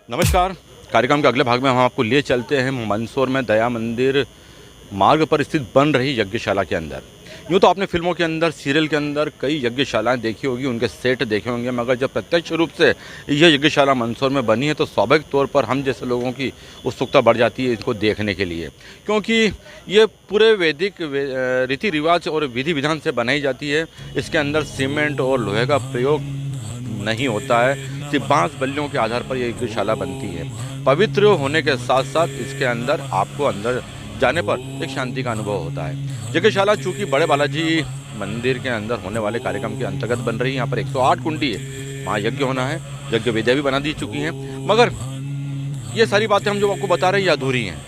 नमस्कार। कार्यक्रम के अगले भाग में हम आपको ले चलते हैं मंदसौर में दया मंदिर मार्ग पर स्थित बन रही यज्ञशाला के अंदर। यूँ तो आपने फिल्मों के अंदर, सीरियल के अंदर कई यज्ञशालाएं देखी होगी, उनके सेट देखे होंगे, मगर जब प्रत्यक्ष रूप से यह यज्ञशाला मंदसौर में बनी है तो स्वाभाविक तौर पर हम जैसे लोगों की उत्सुकता बढ़ जाती है इसको देखने के लिए, क्योंकि ये पूरे वैदिक रीति रिवाज और विधि विधान से बनाई जाती है। इसके अंदर सीमेंट और लोहे का प्रयोग नहीं होता है, सिर्फ बांस बल्लियों के आधार पर यह यज्ञशाला बनती है। पवित्र होने के साथ साथ इसके अंदर आपको अंदर जाने पर एक शांति का अनुभव होता है। यज्ञशाला चूँकि बड़े बालाजी मंदिर के अंदर होने वाले कार्यक्रम के अंतर्गत बन रही है। यहाँ पर 108 कुंडी है, वहाँ यज्ञ होना है, यज्ञ वेदियाँ भी बना दी चुकी हैं, मगर ये सारी बातें हम जो आपको बता रहे हैं ये अधूरी हैं।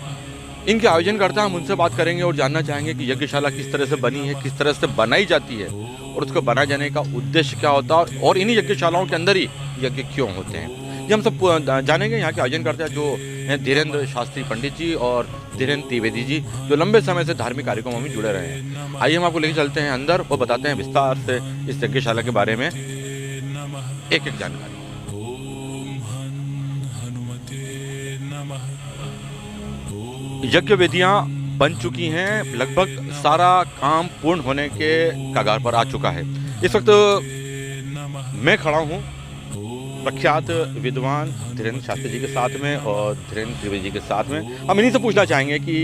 इनके आयोजनकर्ता हम उनसे बात करेंगे और जानना चाहेंगे कि यज्ञशाला किस तरह से बनी है, किस तरह से बनाई जाती है और उसको बनाए जाने का उद्देश्य क्या होता है और इन्हीं यज्ञशालाओं के अंदर ही यज्ञ क्यों होते हैं, ये हम सब जानेंगे। यहाँ के आयोजनकर्ता जो हैं धीरेन्द्र शास्त्री पंडित जी और धीरेन्द्र त्रिवेदी जी, जो लंबे समय से धार्मिक कार्यक्रमों में जुड़े रहे हैं। आइए हम आपको लेकर चलते हैं अंदर और बताते हैं विस्तार से इस यज्ञशाला के बारे में एक एक जानकारी। यज्ञ वेदियाँ बन चुकी हैं, लगभग सारा काम पूर्ण होने के कगार पर आ चुका है। इस वक्त मैं खड़ा हूँ प्रख्यात विद्वान धीरेन्द्र शास्त्री जी के साथ में और धीरेन्द्र त्रिवेदी जी के साथ में। हम इन्हीं से पूछना चाहेंगे कि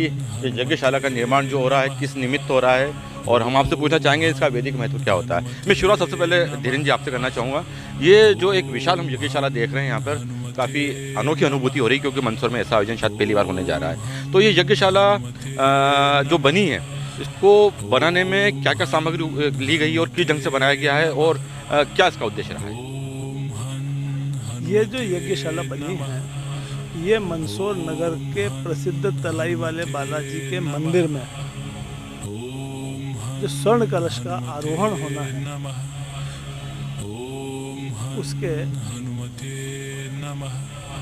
यज्ञशाला का निर्माण जो हो रहा है किस निमित्त हो रहा है, और हम आपसे पूछना चाहेंगे इसका वैदिक महत्व क्या होता है। मैं शुरुआत सबसे पहले धीरेन्द्र जी आपसे करना चाहूँगा। ये जो एक विशाल हम यज्ञशाला देख रहे हैं यहाँ पर, काफ़ी अनोखी अनुभूति हो रही है क्योंकि मंदसौर में ऐसा आयोजन शायद पहली बार होने जा रहा है। तो ये यज्ञशाला जो बनी है इसको बनाने में क्या क्या सामग्री ली गई और किस ढंग से बनाया गया है और क्या इसका उद्देश्य रहा है? ये जो यज्ञशाला बनी है ये मंदसौर नगर के प्रसिद्ध तलाई वाले बालाजी के मंदिर में जो स्वर्ण कलश का आरोहण होना है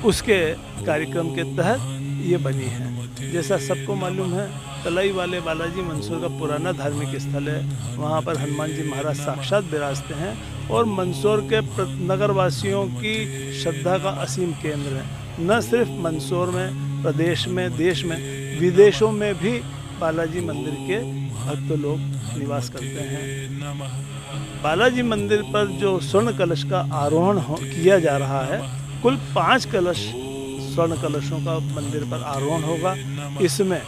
उसके कार्यक्रम के तहत ये बनी है। जैसा सबको मालूम है तलाई वाले बालाजी मंदसौर का पुराना धार्मिक स्थल है। वहाँ पर हनुमान जी महाराज साक्षात विराजते हैं और मंदसौर के नगरवासियों की श्रद्धा का असीम केंद्र है। न सिर्फ मंदसौर में, प्रदेश में, देश में, विदेशों में भी बालाजी मंदिर के भक्त लोग निवास करते हैं। बालाजी मंदिर पर जो स्वर्ण कलश का आरोहण किया जा रहा है, कुल 5 कलश स्वर्ण कलशों का मंदिर पर आरोहण होगा। इसमें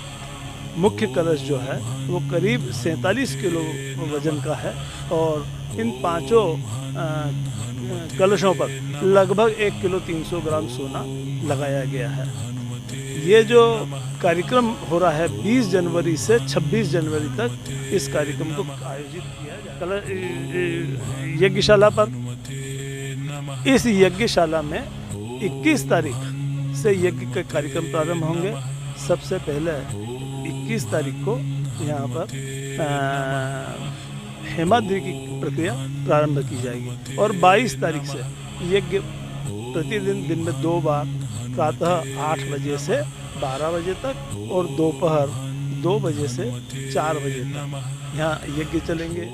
मुख्य कलश जो है वो करीब 47 किलो वजन का है और इन 5 कलशों पर लगभग 1 किलो 300 ग्राम सोना लगाया गया है। ये जो कार्यक्रम हो रहा है 20 जनवरी से 26 जनवरी तक इस कार्यक्रम को आयोजित किया जाए यज्ञशाला पर। इस यज्ञशाला में 21 तारीख से यज्ञ के कार्यक्रम प्रारंभ होंगे। सबसे पहले 21 तारीख को यहाँ पर हेमाद्रि की प्रक्रिया प्रारंभ की जाएगी और 22 तारीख से यज्ञ प्रतिदिन दिन में 2 बार, प्रातः 8 बजे से 12 बजे तक और दोपहर 2 बजे से 4 बजे तक यहाँ यज्ञ चलेंगे।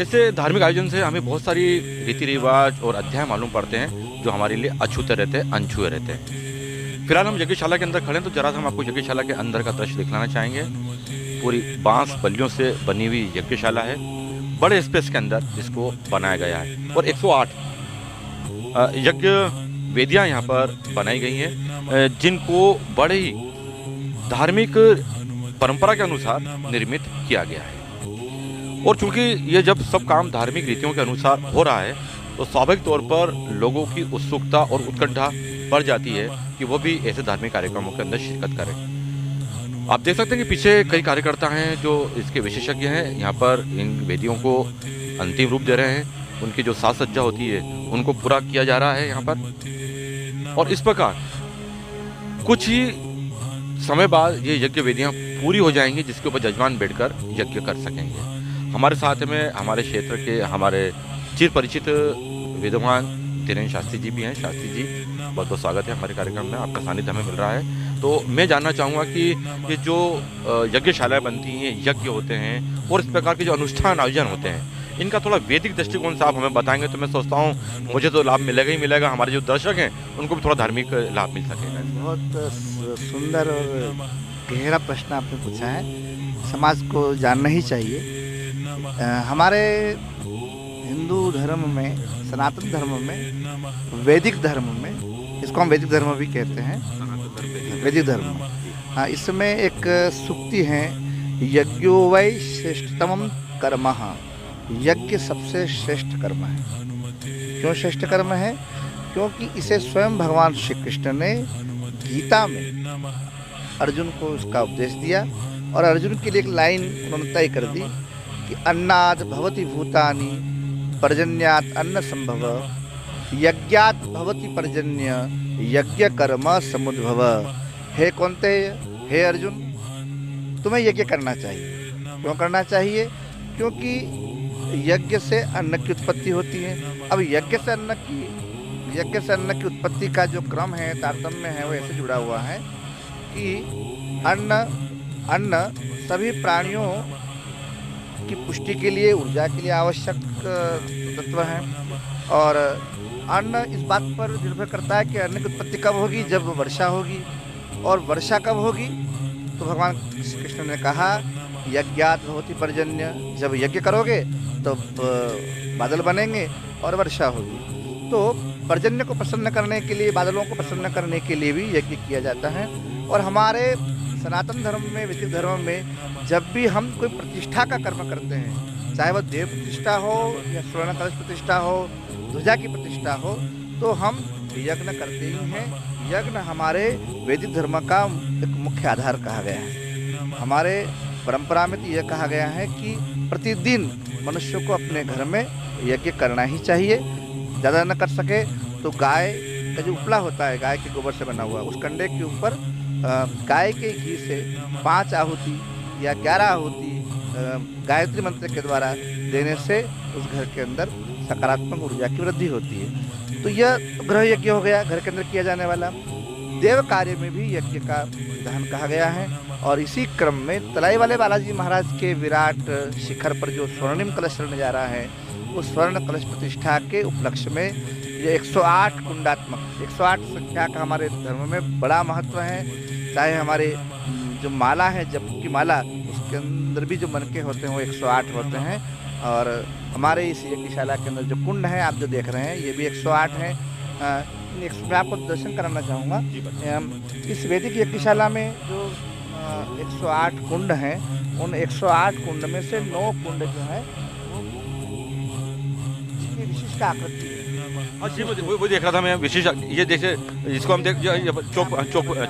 ऐसे धार्मिक आयोजन से हमें बहुत सारी रीति रिवाज और अध्याय मालूम पड़ते हैं जो हमारे लिए अछूते रहते हैं, अनछुए रहते हैं। फिलहाल हम यज्ञशाला के अंदर खड़े हैं तो जरा सा हम आपको यज्ञशाला के अंदर का दृश्य दिखलाना चाहेंगे। पूरी बांस बल्लियों से बनी हुई यज्ञशाला है, बड़े स्पेस के अंदर इसको बनाया गया है और 108 यज्ञ वेदियाँ यहाँ पर बनाई गई हैं जिनको बड़े ही धार्मिक परंपरा के अनुसार निर्मित किया गया है। और चूंकि ये जब सब काम धार्मिक रीतियों के अनुसार हो रहा है तो स्वाभाविक तौर पर लोगों की उत्सुकता और उत्कंठा बढ़ जाती है कि वो भी ऐसे धार्मिक कार्यक्रमों के अंदर शिरकत करें। आप देख सकते हैं कि पीछे कई कार्यकर्ता हैं जो इसके विशेषज्ञ हैं, यहाँ पर इन वेदियों को अंतिम रूप दे रहे हैं। उनकी जो साज सज्जा होती है उनको पूरा किया जा रहा है यहाँ पर। और इस प्रकार कुछ ही समय बाद ये यज्ञ वेदियाँ पूरी हो जाएंगी जिसके ऊपर जजमान बैठकर यज्ञ कर सकेंगे। हमारे साथ में हमारे क्षेत्र के हमारे चिर परिचित विद्वान धीरेन्द्र शास्त्री जी भी हैं। शास्त्री जी बहुत बहुत स्वागत है हमारे कार्यक्रम में, आपका सानिध्य हमें मिल रहा है। तो मैं जानना चाहूँगा कि ये जो यज्ञशालाएँ बनती हैं, यज्ञ होते हैं और इस प्रकार के जो अनुष्ठान आयोजन होते हैं, इनका थोड़ा वैदिक दृष्टिकोण से आप हमें बताएंगे तो मैं सोचता हूँ मुझे तो लाभ मिलेगा ही मिलेगा, हमारे जो दर्शक हैं उनको भी थोड़ा धार्मिक लाभ मिल सकेगा। बहुत सुंदर और गहरा प्रश्न आपने पूछा है, समाज को जानना ही चाहिए। हमारे हिंदू धर्म में, सनातन धर्म में, वैदिक धर्म में, इसको हम वैदिक धर्म भी कहते हैं, वैदिक धर्म। हाँ, इसमें एक सूक्ति है, यज्ञो वै श्रेष्ठतमं कर्मः, यज्ञ सबसे श्रेष्ठ कर्म है। क्यों श्रेष्ठ कर्म है? क्योंकि इसे स्वयं भगवान श्री कृष्ण ने गीता में अर्जुन को उसका उपदेश दिया, और अर्जुन के लिए एक लाइन उन्होंने तय कर दी कि अन्नाद भवति भूतानि पर्जन्यात् अन्न संभव, यज्ञात् भवति पर्जन्य यज्ञ कर्म समुद्भव। हे कौन्ते, हे अर्जुन, तुम्हें यज्ञ करना चाहिए। क्यों करना चाहिए? क्योंकि यज्ञ से अन्न की उत्पत्ति होती है। अब यज्ञ से अन्न की उत्पत्ति का जो क्रम है, तारतम्य है, वो ऐसे जुड़ा हुआ है कि अन्न सभी प्राणियों की पुष्टि के लिए, ऊर्जा के लिए आवश्यक तत्व है। और अन्न इस बात पर निर्भर करता है कि अन्न की उत्पत्ति कब होगी, जब वर्षा होगी। और वर्षा कब होगी? तो भगवान श्री कृष्ण ने कहा यज्ञात् भवति पर्जन्य, जब यज्ञ करोगे तो बादल बनेंगे और वर्षा होगी। तो पर्जन्य को प्रसन्न करने के लिए, बादलों को प्रसन्न करने के लिए भी यज्ञ किया जाता है। और हमारे सनातन धर्म में, वैदिक धर्म में, जब भी हम कोई प्रतिष्ठा का कर्म करते हैं, चाहे वह देव प्रतिष्ठा हो या स्वर्ण कलश प्रतिष्ठा हो, ध्वजा की प्रतिष्ठा हो, तो हम यज्ञ करते ही हैं। यज्ञ हमारे वैदिक धर्म का एक मुख्य आधार कहा गया है। हमारे परंपरा में तो यह कहा गया है कि प्रतिदिन मनुष्य को अपने घर में यज्ञ करना ही चाहिए। ज़्यादा न कर सके तो गाय का जो उपला होता है, गाय के गोबर से बना हुआ, उस कंडे के ऊपर गाय के घी से 5 आहुति या 11 आहुति गायत्री मंत्र के द्वारा देने से उस घर के अंदर सकारात्मक ऊर्जा की वृद्धि होती है। तो यह गृह यज्ञ हो गया, घर के अंदर किया जाने वाला। देव कार्य में भी यज्ञ का विधान कहा गया है। और इसी क्रम में तलाई वाले बालाजी महाराज के विराट शिखर पर जो स्वर्णिम कलश चढ़ने जा रहा है, उस स्वर्ण कलश प्रतिष्ठा के उपलक्ष्य में ये 108 कुंडात्मक, 108 संख्या का हमारे धर्म में बड़ा महत्व है। चाहे हमारे जो माला है, जप की माला, उसके अंदर भी जो मनके होते हैं वो 108 होते हैं। और हमारे इस यज्ञशाला के अंदर जो कुंड है, आप जो देख रहे हैं, ये भी 108 है। मैं आपको दर्शन कराना चाहूँगा। इस वैदिक यज्ञशाला में जो 108 कुंड हैं, उन 108 कुंड में से 9 कुंड जो है जिसकी विशिष्ट आकृति है। हाँ जी, वो देख रहा था मैं, विशेष ये देखिए, जिसको हम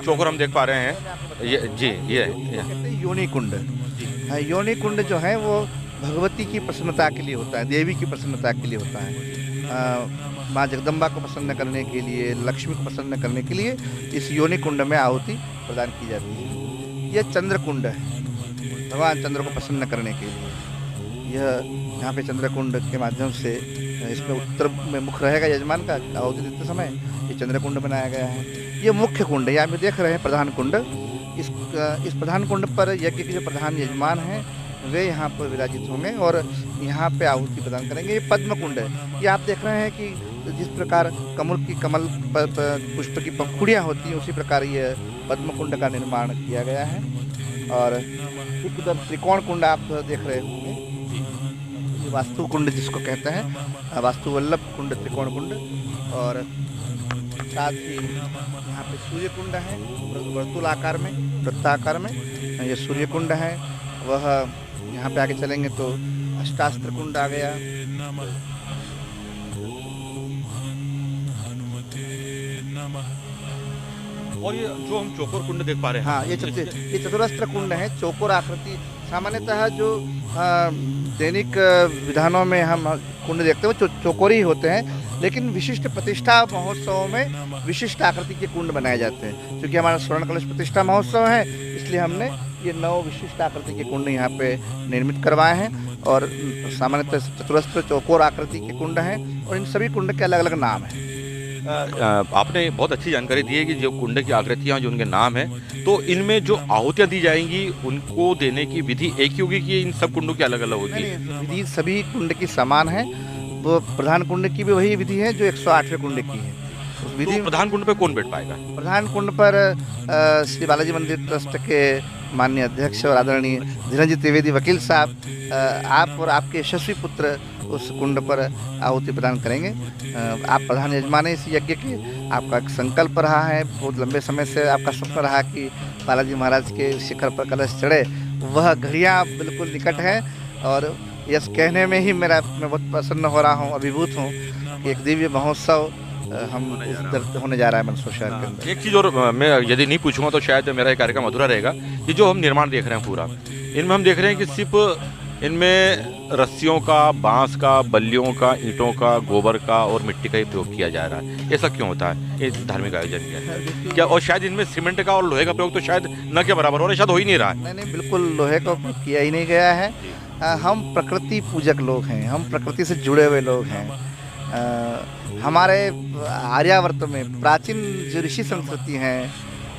चौकोर हम देख पा रहे हैं, ये जी, ये कहते हैं योनि कुंड। योनि कुंड जो है वो भगवती की प्रसन्नता के लिए होता है, देवी की प्रसन्नता के लिए होता है। माँ जगदम्बा को प्रसन्न करने के लिए, लक्ष्मी को प्रसन्न करने के लिए इस योनि कुंड में आहुति प्रदान की जाती है। यह चंद्र कुंड है, भगवान चंद्र को प्रसन्न करने के लिए। यह यहाँ पे चंद्र कुंड के माध्यम से, इसमें उत्तर में मुख रहेगा यजमान का आहुति देते समय, ये चंद्र कुंड बनाया गया है। ये मुख्य कुंड है, यहाँ पे देख रहे हैं प्रधान कुंड। इस प्रधान कुंड पर यज्ञ के जो प्रधान यजमान हैं वे यहाँ पर विराजित होंगे और यहाँ पे आहुति प्रदान करेंगे। ये पद्म कुंड है। ये आप देख रहे हैं कि जिस प्रकार कमल पुष्प की पंखुड़ियाँ होती हैं, उसी प्रकार ये पद्म कुंड का निर्माण किया गया है। और एक उधर त्रिकोण कुंड आप देख रहे होंगे, ये वास्तु कुंड जिसको कहते हैं, वास्तु वल्लभ कुंड, त्रिकोण कुंड। और साथ ही यहाँ पे सूर्य कुंड है, वर्तुल आकार में, वृत्ताकार में ये सूर्य कुंड है। वह यहाँ पे आगे चलेंगे तो अष्टास्त्र कुंड आ गया। और ये जो हम चौकोर कुंड देख पा रहे हैं, हाँ, ये चतुरस्त्र कुंड है, चौकोर आकृति। सामान्यतः जो दैनिक विधानों में हम कुंड देखते हैं वो चौकोर ही होते हैं, लेकिन विशिष्ट प्रतिष्ठा महोत्सवों में विशिष्ट आकृति के कुंड बनाए जाते हैं। क्योंकि हमारा स्वर्ण कलश प्रतिष्ठा महोत्सव है, इसलिए हमने ये 9 विशिष्ट आकृति के कुंड यहाँ पे निर्मित करवाए हैं। और सामान्यतः चतुरस्त्र चौकोर आकृति के कुंड हैं और इन सभी कुंड के अलग अलग नाम हैं। आपने बहुत अच्छी जानकारी दी है कि जो कुंड की आकृतियाँ जो उनके नाम है, तो इनमें जो आहुतियाँ दी जाएंगी उनको देने की विधि एक ही होगी कि इन सब कुंडों की अलग अलग होगी? नहीं, विधि सभी कुंड की समान है। वो प्रधान कुंड की भी वही विधि है जो 108वें कुंड की है। उस विधि तो प्रधान कुंड पे कौन बैठ पाएगा? प्रधान कुंड पर श्री बालाजी मंदिर ट्रस्ट के माननीय अध्यक्ष और आदरणीय धीरज त्रिवेदी वकील साहब, आप और आपके यशस्वी पुत्र उस कुंड पर आहुति प्रदान करेंगे। आप प्रधान यजमान हैं इस यज्ञ के। आपका एक संकल्प रहा है, बहुत लंबे समय से आपका स्वप्न रहा कि बालाजी महाराज के शिखर पर कलश चढ़े। वह घड़ियाँ बिल्कुल निकट है और यस कहने में ही मैं बहुत प्रसन्न हो रहा हूँ, अभिभूत हूँ कि एक दिव्य महोत्सव होने जा रहा है मंदसौर शहर के अंदर। एक चीज़ और मैं यदि नहीं पूछूंगा तो शायद मेरा ये कार्यक्रम अधूरा रहेगा। ये जो हम निर्माण देख रहे हैं पूरा, इनमें हम देख रहे हैं कि सिर्फ इनमें रस्सियों का, बांस का, बल्लियों का, ईंटों का, गोबर का और मिट्टी का ही प्रयोग किया जा रहा है। ऐसा क्यों होता है ये धार्मिक आयोजन के अंदर? क्या और शायद इनमें सीमेंट का और लोहे का प्रयोग तो शायद न के बराबर हो रहा है, शायद हो ही नहीं रहा है। नहीं नहीं, बिल्कुल लोहे का उपयोग किया ही नहीं गया है। हम प्रकृति पूजक लोग हैं, हम प्रकृति से जुड़े हुए लोग हैं। हमारे आर्यावर्त में प्राचीन जो ऋषि संस्कृति है,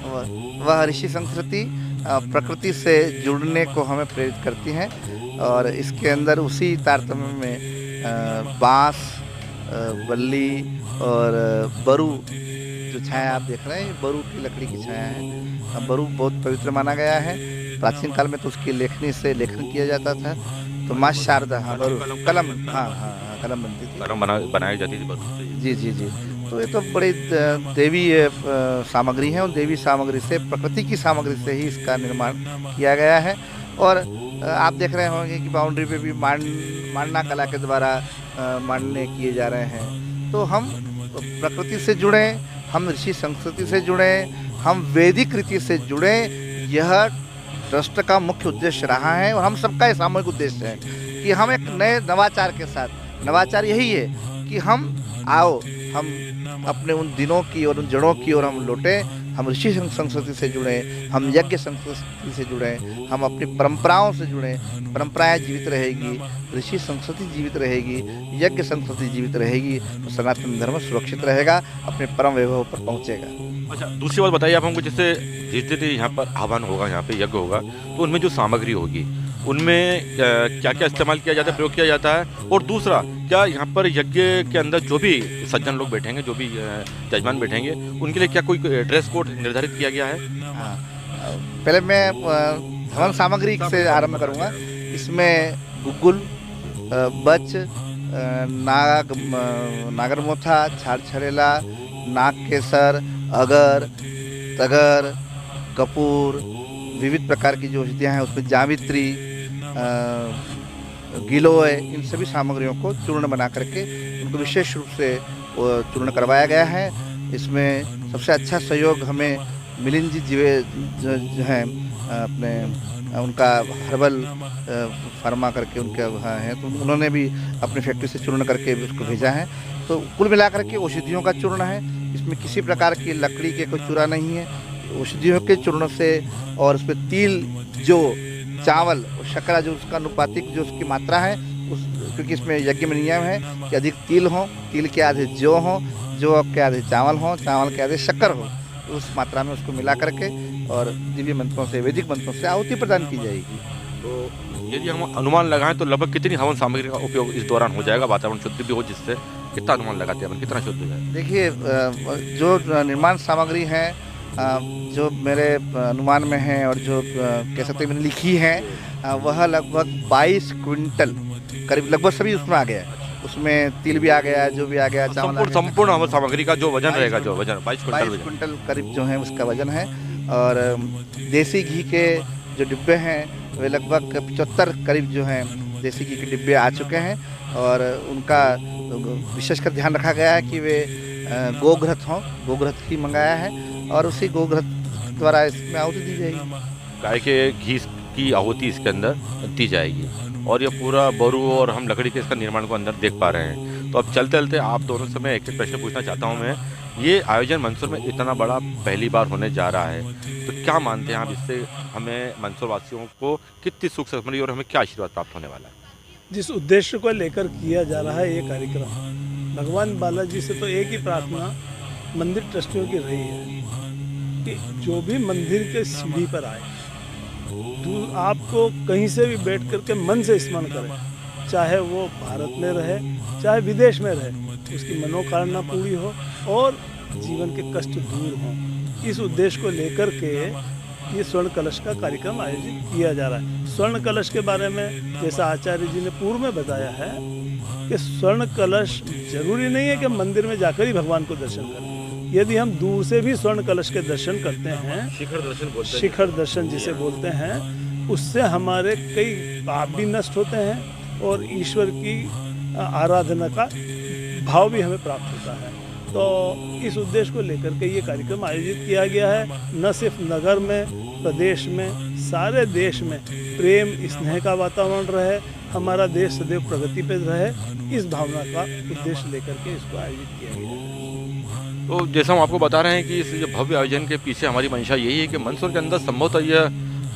वह ऋषि संस्कृति प्रकृति से जुड़ने को हमें प्रेरित करती हैं और इसके अंदर उसी तारतम्य में बांस, बल्ली और बरू जो छाया आप देख रहे हैं, बरू की लकड़ी की छाया है। बरू बहुत पवित्र माना गया है। प्राचीन काल में तो उसकी लेखनी से लेखन किया जाता था। तो माँ शारदा, हाँ बरू कलम, हाँ हाँ कलम बनती थी, कलम बनाई जाती थी बरू से। जी जी जी। तो ये तो बड़ी देवी सामग्री है और देवी सामग्री से, प्रकृति की सामग्री से ही इसका निर्माण किया गया है। और आप देख रहे होंगे कि बाउंड्री पे भी मांडना कला के द्वारा मांडने किए जा रहे हैं। तो हम प्रकृति से जुड़े, हम ऋषि संस्कृति से जुड़े, हम वैदिक रीति से जुड़े। यह ट्रस्ट का मुख्य उद्देश्य रहा है और हम सबका ये सामूहिक उद्देश्य है कि हम एक नए नवाचार के साथ, नवाचार यही है कि हम आओ, हम अपने उन दिनों की और उन जड़ों की ओर हम लौटे, हम ऋषि संस्कृति से जुड़े, हम यज्ञ संस्कृति से जुड़े, हम अपनी परंपराओं से जुड़े। परंपराएं जीवित रहेगी, ऋषि संस्कृति जीवित रहेगी, यज्ञ संस्कृति जीवित रहेगी, तो सनातन धर्म सुरक्षित रहेगा, अपने परम वैभव पर पहुंचेगा। अच्छा, दूसरी बात बताइए आप हमको, जैसे जितने यहाँ पर आह्वान होगा, यहाँ पे यज्ञ होगा, तो उनमें जो सामग्री होगी उनमें क्या क्या इस्तेमाल किया जाता है, प्रयोग किया जाता है? और दूसरा, क्या यहाँ पर यज्ञ के अंदर जो भी सज्जन लोग बैठेंगे, जो भी जजमान बैठेंगे, उनके लिए क्या कोई ड्रेस कोड निर्धारित किया गया है? हाँ, पहले मैं हवन सामग्री से आरंभ करूँगा। इसमें गुग्गुल, बच, नागरमोथा, छाड़ छड़ेला, नाग केसर, अगर, तगर, कपूर, विविध प्रकार की जो औषधियाँ हैं, उसमें जावित्री, गिलोय, इन सभी सामग्रियों को चूर्ण बना करके उनको विशेष रूप से चूर्ण करवाया गया है। इसमें सबसे अच्छा सहयोग हमें मिलिंद जी जो हैं अपने, उनका हर्बल फार्मा करके उनके हैं, तो उन्होंने भी अपनी फैक्ट्री से चूर्ण करके उसको भेजा है। तो कुल मिलाकर के औषधियों का चूर्ण है, इसमें किसी प्रकार की लकड़ी के कोई चूरा नहीं है। औषधियों के चूर्ण से, और उसमें तिल, जो चावल और शर्करा जो उसका अनुपातिक जो उसकी मात्रा है, उस क्योंकि इसमें यज्ञ में नियम है कि अधिक तिल हो, तिल के आधे जौ हो, जौ के आधे चावल हो, चावल के आधे शक्कर हो, उस मात्रा में उसको मिला करके और दिव्य मंत्रों से, वैदिक मंत्रों से आहुति प्रदान की जाएगी। तो यदि हम अनुमान लगाएं तो लगभग कितनी हवन सामग्री का उपयोग इस दौरान हो जाएगा, वातावरण शुद्ध भी हो, जिससे कितना अनुमान लगाते हैं, कितना शुद्ध हो जाए? देखिए, जो निर्माण सामग्री है, जो मेरे अनुमान में है और जो कह सकते हैं मैंने लिखी है, वह लगभग 22 क्विंटल करीब लगभग सभी उसमें आ गया है। उसमें तिल भी आ गया, जो भी आ गया, चावल, संपूर्ण हवन सामग्री का जो वजन रहेगा, जो वजन 22 क्विंटल करीब जो है उसका वजन है। और देसी घी के जो डिब्बे हैं वे लगभग 75 करीब जो हैं देसी घी के डिब्बे आ चुके हैं और उनका विशेषकर ध्यान रखा गया है कि वे गोघृत हों, गोघृत ही मंगाया है और उसी गोघृत द्वारा इसमें आहुति दी जाएगी। गाय के घी की आहुति इसके अंदर दी जाएगी और ये पूरा बरू और हम लकड़ी के इसका निर्माण को अंदर देख पा रहे हैं। तो अब चलते चलते आप दोनों से मैं एक प्रश्न पूछना चाहता हूँ। मैं, ये आयोजन मंदसौर में इतना बड़ा पहली बार होने जा रहा है, तो क्या मानते हैं आप, इससे हमें मंदसौर वासियों को कितनी सुख समृद्धि और हमें क्या आशीर्वाद प्राप्त होने वाला है? जिस उद्देश्य को लेकर किया जा रहा है ये कार्यक्रम, भगवान बालाजी से तो एक ही प्रार्थना मंदिर ट्रस्टियों की रही है कि जो भी मंदिर के सीढ़ी पर आए, आपको कहीं से भी बैठ करके मन से स्मरण करें, चाहे वो भारत में रहे चाहे विदेश में रहे, उसकी मनोकामना पूरी हो और जीवन के कष्ट दूर हों। इस उद्देश्य को लेकर के ये स्वर्ण कलश का कार्यक्रम आयोजित किया जा रहा है। स्वर्ण कलश के बारे में जैसा आचार्य जी ने पूर्व में बताया है कि स्वर्ण कलश जरूरी नहीं है कि मंदिर में जाकर ही भगवान को दर्शन करें। यदि हम दूर से भी स्वर्ण कलश के दर्शन करते हैं, शिखर दर्शन जिसे बोलते हैं, उससे हमारे कई पाप भी नष्ट होते हैं और ईश्वर की आराधना का भाव भी हमें प्राप्त होता है। तो इस उद्देश्य को लेकर के ये कार्यक्रम आयोजित किया गया है। न सिर्फ नगर में, प्रदेश में, सारे देश में प्रेम स्नेह का वातावरण रहे, हमारा देश सदैव प्रगति पर रहे, इस भावना का उद्देश्य लेकर के इसको आयोजित किया गया है। तो जैसा हम आपको बता रहे हैं कि इस जो भव्य आयोजन के पीछे हमारी मंशा यही है कि मंदसौर के अंदर संभवतः यह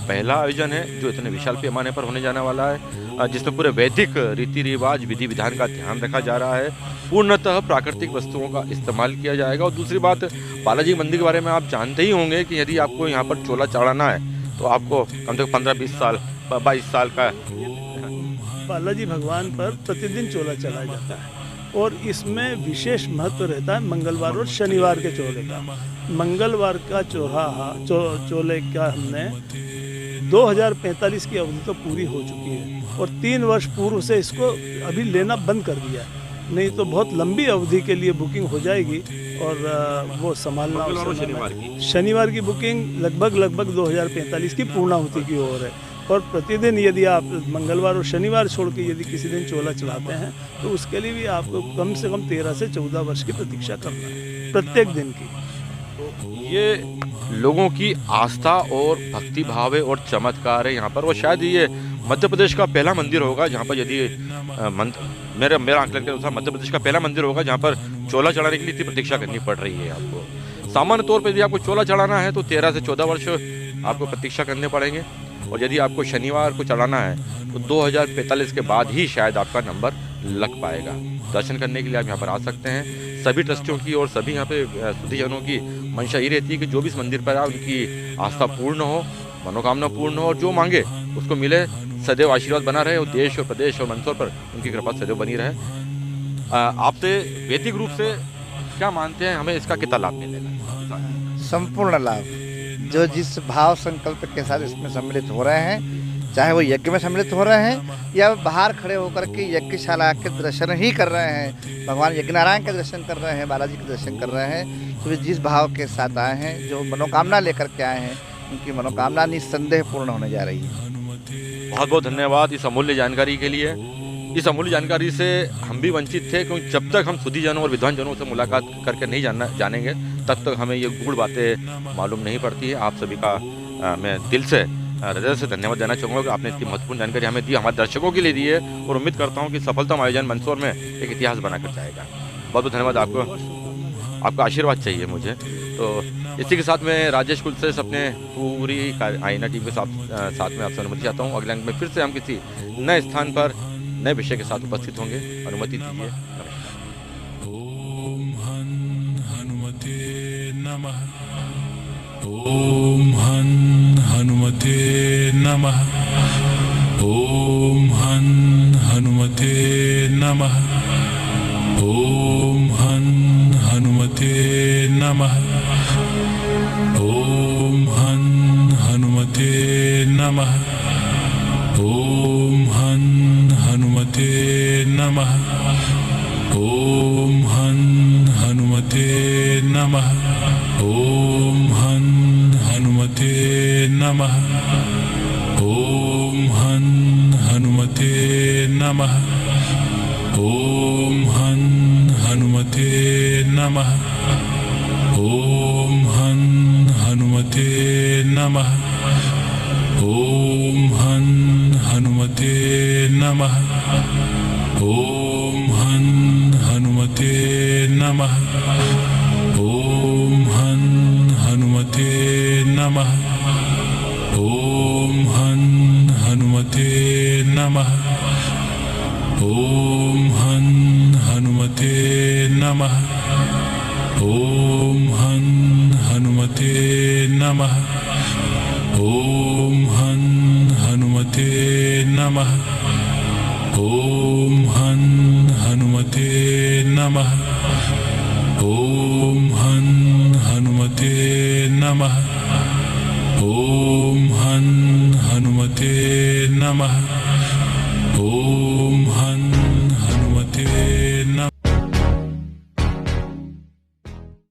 पहला आयोजन है जो इतने विशाल पैमाने पर होने जाने वाला है, जिसमें पूरे वैदिक रीति रिवाज विधि विधान का ध्यान रखा जा रहा है। पूर्णतः प्राकृतिक वस्तुओं का इस्तेमाल किया जाएगा। और दूसरी बात, बालाजी मंदिर के बारे में आप जानते ही होंगे कि यदि आपको यहाँ पर चोला चढ़ाना है तो आपको कम से कम 15-20 साल 22 साल का बालाजी भगवान पर प्रतिदिन चोला चढ़ाया जाता है और इसमें विशेष महत्व रहता है मंगलवार और शनिवार के चोले का। मंगलवार का चोले का हमने 2045 की अवधि तो पूरी हो चुकी है और 3 वर्ष पूर्व से इसको अभी लेना बंद कर दिया है, नहीं तो बहुत लंबी अवधि के लिए बुकिंग हो जाएगी और वो संभालना। शनिवार की बुकिंग लगभग 2045 की पूर्णाहुति की ओर है और प्रतिदिन यदि आप मंगलवार और शनिवार छोड़ के यदि किसी दिन चोला चढ़ाते हैं तो उसके लिए भी आपको कम से कम 13 से 14 वर्ष की प्रतीक्षा करना है प्रत्येक दिन की। ये लोगों की आस्था और भक्ति भाव है और चमत्कार है यहाँ पर। वो शायद ये मध्य प्रदेश का पहला मंदिर होगा जहाँ पर यदि मेरा आंकलन के अनुसार मध्य प्रदेश का पहला मंदिर होगा जहाँ पर चोला चढ़ाने के लिए इतनी प्रतीक्षा करनी पड़ रही है आपको। सामान्य तौर पर यदि आपको चोला चढ़ाना है तो 13 से 14 वर्ष आपको प्रतीक्षा करने पड़ेंगे और यदि आपको शनिवार को चढ़ाना है तो 2045 के बाद ही शायद आपका नंबर लग पाएगा। दर्शन करने के लिए आप यहाँ पर आ सकते हैं। सभी ट्रस्टियों की और सभी यहाँ पे सुधीजनों की मंशा ये रहती है कि जो भी इस मंदिर पर आए उनकी आस्था पूर्ण हो, मनोकामना पूर्ण हो और जो मांगे उसको मिले। सदैव आशीर्वाद बना रहे और देश और प्रदेश और मंदसौर पर उनकी कृपा सदैव बनी रहे। आपसे वैदिक रूप से क्या मानते हैं, हमें इसका कितना लाभ मिलेगा? संपूर्ण लाभ। जो जिस भाव संकल्प के साथ इसमें सम्मिलित हो रहे हैं, चाहे वो यज्ञ में सम्मिलित हो रहे हैं या बाहर खड़े होकर के यज्ञशाला के दर्शन ही कर रहे हैं, भगवान यज्ञनारायण के दर्शन कर रहे हैं, बालाजी के दर्शन कर रहे हैं, तो वे जिस भाव के साथ आए हैं, जो मनोकामना लेकर के आए हैं, उनकी मनोकामना निस्संदेह पूर्ण होने जा रही है। बहुत बहुत धन्यवाद इस अमूल्य जानकारी के लिए। इस अमूल्य जानकारी से हम भी वंचित थे, क्योंकि जब तक हम सुधीजनों और विद्वानजनों से मुलाकात करके नहीं जानेंगे तब तक हमें ये गूढ़ बातें मालूम नहीं पड़ती है। आप सभी का मैं दिल से हृदय से धन्यवाद देना चाहूँगा कि आपने इतनी महत्वपूर्ण जानकारी हमें दी, हमारे दर्शकों के लिए दी है और उम्मीद करता हूँ कि सफलतम आयोजन मंदसौर में एक इतिहास बनाकर जाएगा। बहुत बहुत धन्यवाद आपको, आपका आशीर्वाद चाहिए मुझे। तो इसी के साथ मैं राजेश कुलश्रेष्ठ अपने पूरी आईना टीम के साथ में आपसे अनुमति चाहता हूँ। अगले अंक में फिर से हम किसी नए स्थान पर नए विषय के साथ उपस्थित होंगे। अनुमति दीजिए। नमस्कार। ओम हनुमते नमः। ओम हनुमते नमः। ओम हनुमते नमः। ओम हनुमते नमः। ओम हनुमते नमः। ओम हनुमते नमः। ओम हनुमते नमः। ओम हनुमते नमः। ओम हनुमते नमः। ओम हनुमते नमः। ओम हनुमते नमः। ओम हनुमते नमः। ओम हनुमते नमः। ओम हनुमते नमः। ओम हनुमते नमः। ओम नमः। ॐ हन् हनुमते नमः। ॐ हन् हनुमते नमः। ॐ हन् हनुमते नमः। ॐ हन् हनुमते नमः। ॐ हन्